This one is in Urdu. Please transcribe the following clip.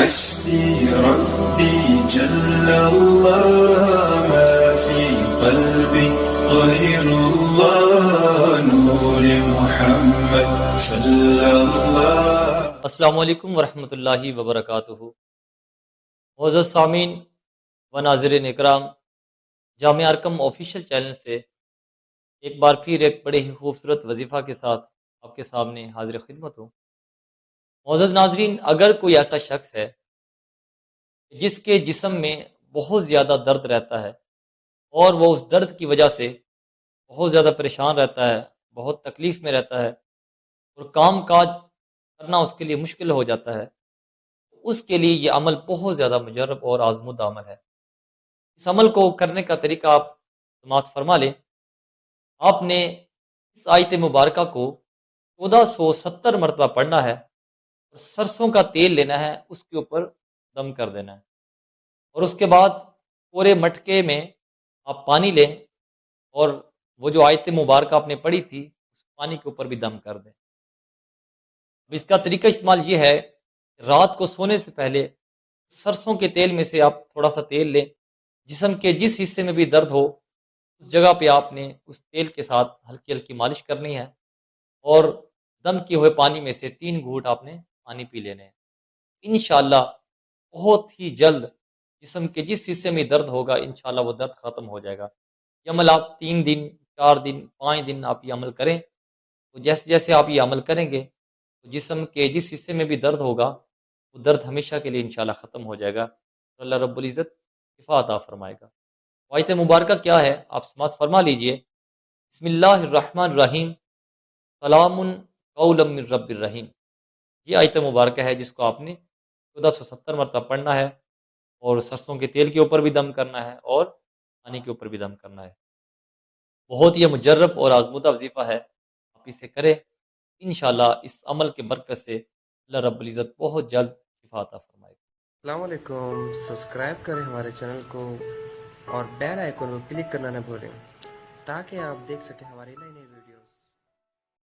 حسبي ربي جل الله ما في قلبي غير الله نور محمد صلى الله. السلام علیکم ورحمۃ اللہ وبرکاتہ. معزز سامعین و ناظرین اکرام، جامعہ ارکم آفیشیل چینل سے ایک بار پھر ایک بڑے ہی خوبصورت وظیفہ کے ساتھ آپ کے سامنے حاضر خدمت ہوں. معزز ناظرین، اگر کوئی ایسا شخص ہے جس کے جسم میں بہت زیادہ درد رہتا ہے اور وہ اس درد کی وجہ سے بہت زیادہ پریشان رہتا ہے، بہت تکلیف میں رہتا ہے اور کام کاج کرنا اس کے لیے مشکل ہو جاتا ہے، اس کے لیے یہ عمل بہت زیادہ مجرب اور آزمودہ عمل ہے. اس عمل کو کرنے کا طریقہ آپ سماعت فرما لیں. آپ نے اس آیت مبارکہ کو 1470 مرتبہ پڑھنا ہے اور سرسوں کا تیل لینا ہے، اس کے اوپر دم کر دینا ہے، اور اس کے بعد پورے مٹکے میں آپ پانی لیں اور وہ جو آیت مبارکہ آپ نے پڑھی تھی اس پانی کے اوپر بھی دم کر دیں. اب اس کا طریقہ استعمال یہ ہے، رات کو سونے سے پہلے سرسوں کے تیل میں سے آپ تھوڑا سا تیل لیں، جسم کے جس حصے میں بھی درد ہو اس جگہ پہ آپ نے اس تیل کے ساتھ ہلکی ہلکی مالش کرنی ہے اور دم کیے ہوئے پانی میں سے 3 گھونٹ آپ نے پانی پی لینے ہیں. انشاءاللہ بہت ہی جلد جسم کے جس حصے میں درد ہوگا انشاءاللہ وہ درد ختم ہو جائے گا. یہ عمل آپ 3 دن 4 دن 5 دن آپ یہ عمل کریں، تو جیسے جیسے آپ یہ عمل کریں گے تو جسم کے جس حصے میں بھی درد ہوگا وہ درد ہمیشہ کے لیے انشاءاللہ ختم ہو جائے گا. اللہ رب العزت شفا عطا فرمائے گا. آیت مبارکہ کیا ہے آپ سماعت فرما لیجئے. بسم اللہ الرحمن الرحیم، سلام قولا من رب الرحیم. یہ آیت مبارکہ ہے جس کو آپ نے 1470 مرتبہ پڑھنا ہے اور سرسوں کے تیل کے اوپر بھی دم کرنا ہے اور پانی کے اوپر بھی دم کرنا ہے. بہت یہ مجرب اور آزمودہ وظیفہ ہے، آپ اسے کریں. انشاءاللہ اس عمل کے برکت سے اللہ رب العزت بہت جلد شفا عطا فرمائے گا. السلام علیکم. سبسکرائب کریں ہمارے چینل کو اور بیل آئیکن کو کلک کرنا نہ بھولیں تاکہ آپ دیکھ سکیں ہماری نئی